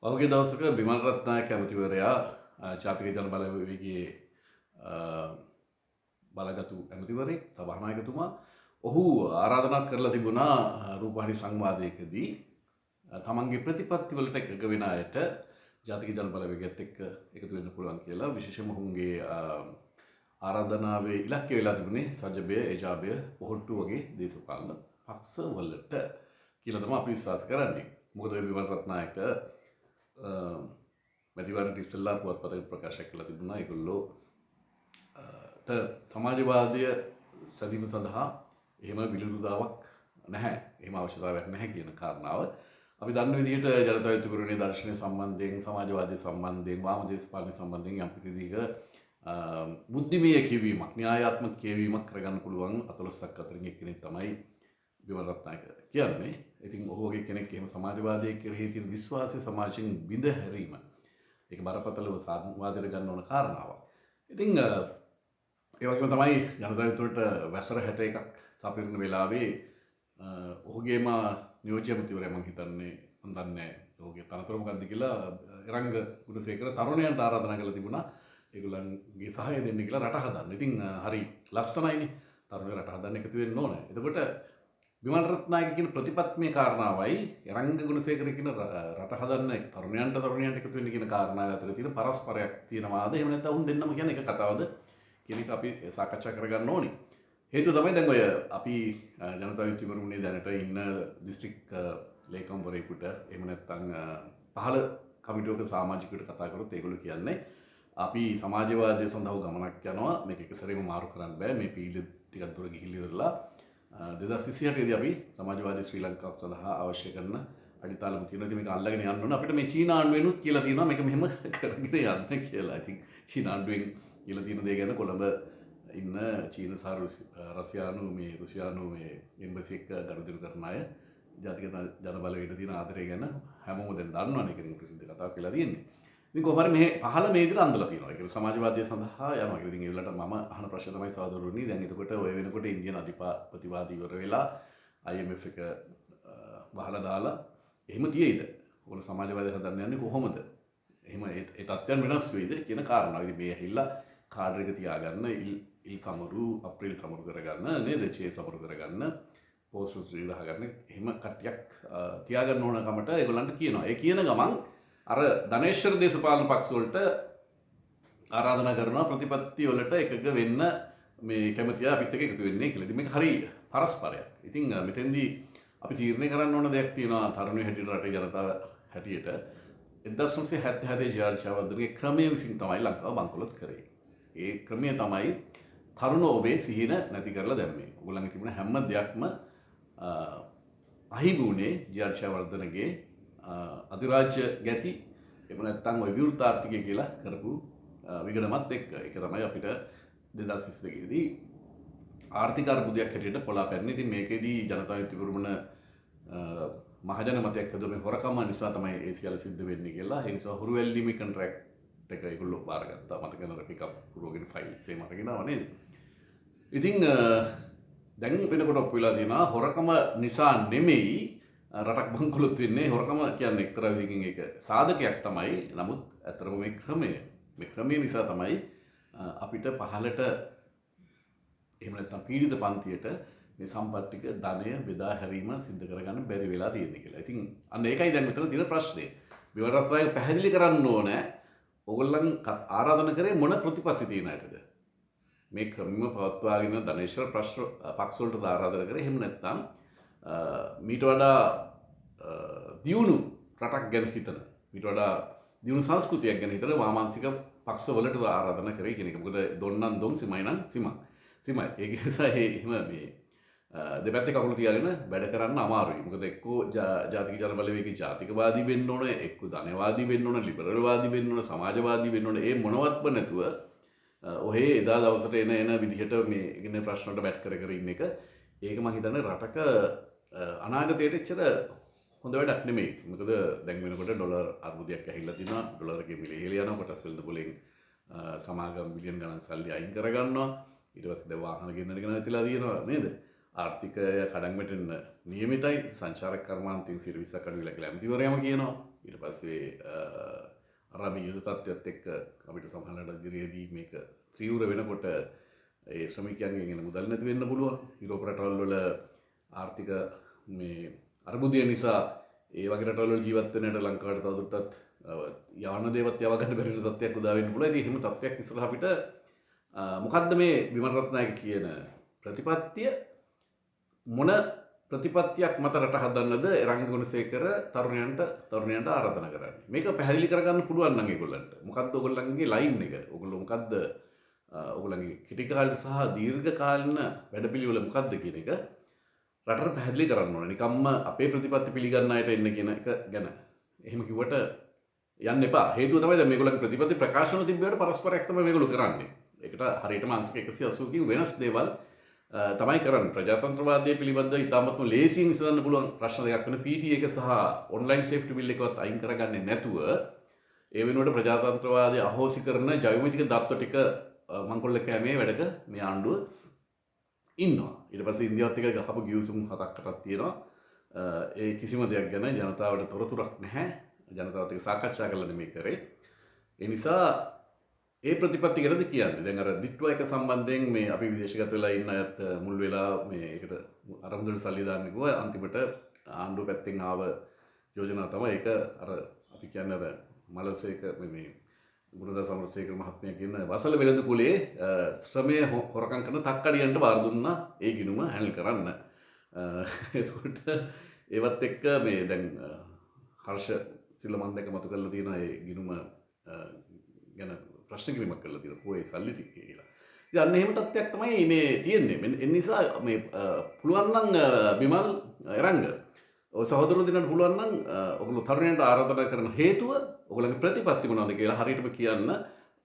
පහුගිය දවසක බිමල් රත්නායක ඇමතිවරයා ජාතික ජන බලවේගයේ බලගතු ඇමතිවරයෙක් සභානායකතුමා ඔහු ආරාධනා කරලා තිබුණා රූපවාහිනී සංවාදයකදී තමන්ගේ ප්‍රතිපත්තිවලට එකඟ වෙන අයට ජාතික ජන බලවේගයත් එක්ක එකතු වෙන්න පුළුවන් කියලා විශේෂයෙන්ම ඔවුන්ගේ ආරාධනාවේ ඉලක්කය වෙලා තිබුණේ සජබය, එජාබය, පොහොට්ටු වගේ දේශපාලන පක්ෂ වලට කියලා තමයි අපි විශ්වාස කරන්නේ. මොකද බිමල් රත්නායක මැතිවරණයට ඉස්සෙල්ලා පුවත්පතක ප්‍රකාශ කළා තිබුණා ඒගොල්ලෝ සමාජවාදය සැදීම සඳහා එහෙම විරුද්ධතාවක් නැහැ, එහෙම අවශ්‍යතාවයක් නැහැ කියන කාරණාව අපි දන්න විදිහට ජනතා විමුක්තිකරණයේ දර්ශනය සම්බන්ධයෙන්, සමාජවාදය සම්බන්ධයෙන්, වාම දේශපාලන සම්බන්ධයෙන් යම් කිසි විදිහක බුද්ධිමය කියවීමක්, න්‍යායාත්මක කියවීමක් කරගන්න පුළුවන් 14ක් අතරින් එක්කෙනෙක් තමයි බිමල් රත්නායක කියන්නේ. ඉතින් ඔහු වගේ කෙනෙක් එහෙම සමාජවාදයේ කෙරෙහි තියෙන විශ්වාසය සමාජයෙන් බිඳ හැරීම ඒක බරපතලව සාධුවාදයට ගන්න ඕන කාරණාවක්. ඉතින් ඒ වගේම තමයි ජනතා විමුක්තියට වැසර 61ක් සපිරන වෙලාවේ ඔහුගේම නියෝජ්‍ය ඇමතිවරයා මම හිතන්නේ මම දන්නේ ඔහුගේ තනතුර මොකක්ද කියලා එරංග ගුණසේකර තරුණයන්ට ආරාධනා කළා තිබුණා ඒගොල්ලන්ගේ සහාය දෙන්න කියලා රට හදන්න. ඉතින් හරි ලස්සනයිනේ. තරුණයෝ රට හදන්න එකතු වෙන්න ඕන. එතකොට බිමල් රත්නායක කියන ප්‍රතිපත්තිමය කාරණාවයි එරංග ගුණසේකර කියන රට හදන්න තරුණයන්ට එකතු වෙන්න කියන කාරණාව අතර තියෙන පරස්පරයක් තියෙනවාද? එහෙම නැත්නම් උන් දෙන්නම කියන්නේ එක කතාවද කියන එක අපි සාකච්ඡා කරගන්න ඕනේ. හේතුව තමයි දැන් ඔය අපි ජනතා විමුක්තිකරණයේ දැනට ඉන්න දිස්ත්‍රික් ලේකම්වරයෙකුට එහෙම නැත්නම් පහළ කමිටුවක සමාජිකයෙකුට කතා කරොත් ඒගොල්ලෝ කියන්නේ අපි සමාජවාදය සඳහා ගමනක් යනවා, මේක එක සැරේම මාරු කරන්න බෑ, මේ පීඩ ටිකක් දුර ගිහිල්ලා ඉවරලා 2028 දී අපි සමාජවාදී ශ්‍රී ලංකාව සඳහා අවශ්‍ය කරන අඩිතාලම තියෙනවා. ඉතින් මේක අල්ලගෙන යන්න ඕන. අපිට මේ චීන ආණ්ඩුවෙනුත් කියලා තියෙනවා මේක මෙහෙම කරගෙන යන්න කියලා. ඉතින් චීන ආණ්ඩුවෙන් කියලා තියෙන දේ ගැන කොළඹ ඉන්න චීන සහ රුසියානු මේ එම්බසි එක ගනුදෙනු කරන අය ජාතික ජන බලවේගයට තියෙන ආදරය ගැන හැමෝම දැන් දන්නවනේ. ඒක ප්‍රසිද්ධ කතාවක් කියලා තියෙන්නේ. ඉතින් කොහොම හරි මේ පහළ මේ විදිහට අඳලා තියෙනවා. ඒක සමාජවාදය සඳහා යනවා. ඉතින් ඒ වෙලාවට මම අහන ප්‍රශ්න තමයි සහෝදරවරුනි. දැන් එතකොට ඔය වෙනකොට ඉන්දියන් අධිපතිවාදී ඉවර වෙලා IMF එක වහලා දාලා එහෙම තියෙයිද? ඔයගොල්ලෝ සමාජවාදය හදන්න යන්නේ කොහොමද? එහෙම ඒ තත්ත්වයන් වෙනස් වෙයිද කියන කාරණාව. ඉතින් මේ ඇහිලා කාඩර් එක තියාගන්න ඉල් සමරු අප්‍රේල් සමරු කරගන්න නේද? චේ සමරු කරගන්න පෝස්ට් රිලීස් ගහගන්න එහෙම කට්ටියක් තියාගන්න ඕන කමට ඒගොල්ලන්ට කියනවා. ඒ කියන ගමන් අර ධනේශ්වර දේශපාලන පක්ෂ වලට ආරාධනා කරනවා ප්‍රතිපත්ති වලට එකග වෙන්න මේ කැමතිය අපිත් එක්ක එකතු වෙන්නේ කියලා. ඉතින් මේක හරි පරස්පරයක්. ඉතින් මෙතෙන්දී අපි තීරණය කරන්න ඕන දෙයක් තියෙනවා තරුණයෝ හැටියට රටේ ජනතාව හැටියට 1977 ජාර්ජ් අවර්ධනගේ ක්‍රමය විසින් තමයි ලංකාව බංකොලොත් කරේ. ඒ ක්‍රමය තමයි තරුණ ඔබේ සිහින නැති කරලා දැම්මේ. ඔයගොල්ලන්ගේ තිබුණ හැම දෙයක්ම අහිමුනේ ජාර්ජ් අවර්ධනගේ අධිරාජ්‍ය ගැති එහෙම නැත්නම් ওই විවෘත ආර්ථිකය කියලා කරපු විගණනත් එක්ක ඒක තමයි අපිට 2022 දී ආර්ථික අර්බුදයක් හැටියට පොළාපැන්නේ. ඉතින් මේකෙදී ජනතා විමුක්තිකරණ මහජන මතයක් හදුවේ හොරකම නිසා තමයි ඒ සියල්ල සිද්ධ වෙන්නේ කියලා. ඒ නිසා හුරු වැල්ලීමේ කොන්ට්‍රැක්ට් එක ඒගොල්ලෝ බාරගත්තා. මතක නේද පිකප් පුරවගෙන ෆයිල්ස් එහෙම අරගෙන ආවා නේද? ඉතින් දැන් වෙනකොට ඔප්පු වෙලා තියෙනවා හොරකම නිසා නෙමෙයි රටක් බංකොලොත් වෙන්නේ. හොරකම කියන්නේ එක්තරා විදිහකින් ඒක සාධකයක් තමයි. නමුත් ඇත්තටම මේ ක්‍රමය නිසා තමයි අපිට පහලට එහෙම නැත්නම් පීඩිත පන්තියට මේ සම්පත් ටික ධනය බෙදා හැරීම සිද්ධ කරගන්න බැරි වෙලා තියෙන්නේ කියලා. ඉතින් අන්න ඒකයි දැන් මෙතන තියෙන ප්‍රශ්නේ. බිමල් රත්නායක පැහැදිලි කරන්න ඕනේ ඕගොල්ලන් ආරාධනා කරේ මොන ප්‍රතිපත්ති තියෙන අයටද? මේ ක්‍රමම පවත්වාගෙන ධනේශ්වර පක්ෂ වලට ආරාධනා කරේ. එහෙම නැත්නම් මීට වඩා දියුණු රටක් ගැන හිතන, මීට වඩා දියුණු සංස්කෘතියක් ගැන හිතන වාමාංශික පක්ෂ වලට ආරාධනා කරේ කියන එක. මොකද දොන්නන් දොන් සිමයි නම් සිමයි. ඒක නිසා එහෙම මේ දෙපැත්තේ කකුල තියාගෙන වැඩ කරන්න අමාරුයි. මොකද එක්කෝ ජාතික ජන බලවේගයේ ජාතිකවාදී වෙන්න ඕන, එක්කෝ ධනවාදී වෙන්න ඕන, ලිබරල්වාදී වෙන්න ඕන, සමාජවාදී වෙන්න ඕන. ඒ මොනවත්ම නැතුව ඔහේ එදා දවසට එන විදිහට මේ ඉගෙන ප්‍රශ්න වලට බැට් කර ඉන්න එක ඒක මම හිතන්නේ රටක අනාගතයට එච්චර හොඳ වැඩක් නෙමෙයි. මොකද දැන් වෙනකොට ඩොලර් අර්බුදයක් ඇහිලා තිනවා. ඩොලර් එකේ මිල ඉහළ යනවා. කොටස් වෙළඳ පොලෙන් සමාගම් බිලියන් ගණන් සල්ලි අයින් කරගන්නවා. ඊට පස්සේ දැන් වාහන ගෙන්නන එක නැතිලා තියෙනවා නේද? ආර්ථිකය කඩන් වැටෙන්න නියමිතයි සංචාරක කර්මාන්තයෙන් 20ක් අඩු වෙලා කියලා ඇමතිවරයාම කියනවා. ඊට පස්සේ අර මේ යුද තත්ත්වයත් එක්ක අපිට සමහරවිට ඉදිරියේදී මේක ත්‍රිවුර වෙනකොට ඒ ශ්‍රමිකයන්ගෙන් එන මුදල් නැති වෙන්න පුළුවන්. යුරෝප රටවල් වල ආර්ථික මේ අර්බුදය නිසා ඒ වගේ රටවල් වල ජීවත් වෙන අයට ලංකාවට තවදුරටත් යාන දේවත් යවා ගන්න බැරි වෙන තත්ත්වයක් උදා වෙන්න පුළුවන්. ඉතින් එහෙම තත්ත්වයක් ඉස්සරහ අපිට මොකද්ද මේ විමල් රත්නායක කියන ප්‍රතිපත්තිය මොන ප්‍රතිපත්තියක් මත රට හදන්නද රංග ගුණසේකර තරුණයන්ට ආරාධනා කරන්නේ. මේක පැහැදිලි කරගන්න පුළුවන් නම් ඒගොල්ලන්ට. මොකද්ද ඔයගොල්ලන්ගේ ලයින් එක? ඔයගොල්ලෝ මොකද්ද ඔයගොල්ලන්ගේ කෙටි කාලින සහ දීර්ඝ කාලින වැඩපිළිවෙල මොකද්ද කියන එක රටට පැහැදිලි කරන්න ඕනේ. නිකම්ම අපේ ප්‍රතිපත්ති පිළිගන්න අයට එන්න කියන එක ගැන. එහෙම කිව්වට යන්න එපා. හේතුව තමයි දැන් මේගොල්ලන්ගේ ප්‍රතිපත්ති ප්‍රකාශන තිබ්බේට පරස්පරයක් තමයි මේගොල්ලෝ කරන්නේ. ඒකට හරියටම අංශක 180කින් වෙනස් දේවල් තමයි කරන්නේ. ප්‍රජාතන්ත්‍රවාදය පිළිබඳව ඉතාමත්ම ලේසියෙන් විසඳන්න පුළුවන් ප්‍රශ්න දෙකක් වෙන PTA එක සහ ඔන්ලයින් සේෆ්ටි බිල් එකවත් අයින් කරගන්නේ නැතුව ඒ වෙනුවට ප්‍රජාතන්ත්‍රවාදය අහෝසි කරන ජෛවමිතික දත්ත ටික මංකොල්ල කෑමේ වැඩක මේ ආණ්ඩුව ඉන්නවා. ඊට පස්සේ ඉන්දියාවත් එක්ක ගහපු ගිවිසුම් 7ක්ටත් තියෙනවා. ඒ කිසිම දෙයක් ගැන ජනතාවට තොරතුරක් නැහැ. ජනතාවත් එක්ක සාකච්ඡා කරලා නෙමෙයි කරේ. ඒ නිසා ඒ ප්‍රතිපත්ති ගැනද කියන්නේ. දැන් අර දිට්ටුව එක සම්බන්ධයෙන් මේ අපි විදේශගත වෙලා ඉන්න අයත් මුල් වෙලා මේ ඒකට අරමුදල් සල්ලි දාන්න ගිහුවා. අන්තිමට ආණ්ඩුව පැත්තෙන් ආව යෝජනාව තමයි ඒක අර අපි කියන්නේ අර මලසේක මේ ගුණදාස සමරසේකර මහත්මයා කියන වසල වෙළඳ කුලේ ශ්‍රමය හොරකම් කරන තක්කඩියන්ට බාර දුන්නා ඒ ගිණුම හැන්ඩල් කරන්න. එතකොට ඒවත් එක්ක මේ දැන් හර්ෂ සිල්ලමන් දෙක මතු කරලා තියෙන ඒ ගිණුම ගැන ප්‍රශ්න කිරීමක් කරලා තියෙනවා. කොහේ සල්ලි ටික කියලා. ඉතින් අන්න එහෙම තත්ත්වයක් තමයි මේ තියෙන්නේ. ඒ නිසා මේ පුළුවන් නම් බිමල් එරංග ඔය සහෝදරයෝ දෙන්නට පුළුවන් නම් ඔයගොල්ලෝ තරුණයන්ට ආරාධනා කරන හේතුව ඔයගොල්ලන්ගේ ප්‍රතිපත්ති මොනවද කියලා හරියටම කියන්න.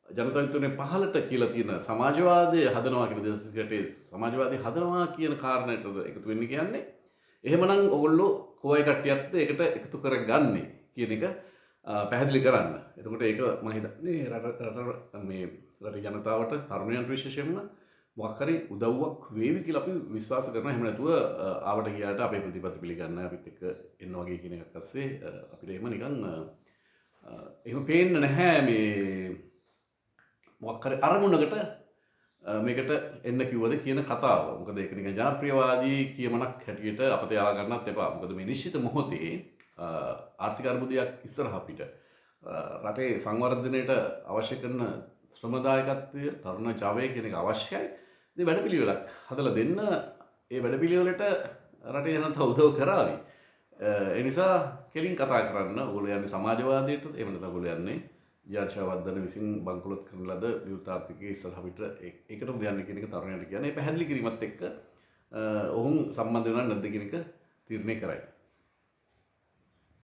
ජනතා විමුක්තිය පහලට කියලා තියෙන සමාජවාදය හදනවා කියන 2028 සමාජවාදය හදනවා කියන කාරණයට එකතු වෙන්න කියන්නේ. එහෙමනම් ඔයගොල්ලෝ කොයි කට්ටියක්ද ඒකට එකතු කරගන්නේ කියන එක පැහැදිලි කරන්න. එතකොට ඒක මම හිතන්නේ රට මේ රටේ ජනතාවට තරුණයන්ට විශේෂයෙන්ම මොකක් හරි උදව්වක් වේවි කියලා අපි විශ්වාස කරනවා. එහෙම නැතුව ආවට ගියාට අපේ ප්‍රතිපත්ති පිළිගන්න අපිත් එක්ක එන්න වගේ කියන එකක් අස්සේ අපිට එහෙම නිකන් එහෙම පේන්නේ නැහැ මේ මොකක් හරි අරමුණකට මේකට එන්න කිව්වද කියන කතාව. මොකද ඒක නිකන් ජනප්‍රියවාදී කියමනක් හැටියට අපිට යා ගන්නත් එපා. මොකද මේ නිශ්චිත මොහොතේ ආර්ථික අර්බුදයක් ඉස්සරහ අපිට රටේ සංවර්ධනයට අවශ්‍ය කරන ශ්‍රමදායකත්වය තරුණ ජවය කියන එක අවශ්‍යයි. ඉතින් වැඩපිළිවෙලක් හදලා දෙන්න ඒ වැඩපිළිවෙලට රටේ ජනතාව උදව් කරાવી. ඒ නිසා කෙලින් කතා කරන්න. ඔයගොල්ලෝ යන්නේ සමාජවාදයට එහෙම නැත්නම් ඔයගොල්ලෝ යන්නේ ජාතිවාදන විසින් බංකොලොත් කරන ලද විවෘත ආර්ථිකයේ ඉස්සරහ අපිට ඒකටම යන්නේ කියන එක තරුණයන්ට කියන්නේ පැහැදිලි කිරීමත් එක්ක ඔවුන් සම්බන්ධ වෙනවද නැද්ද කියන එක තීරණය කරයි.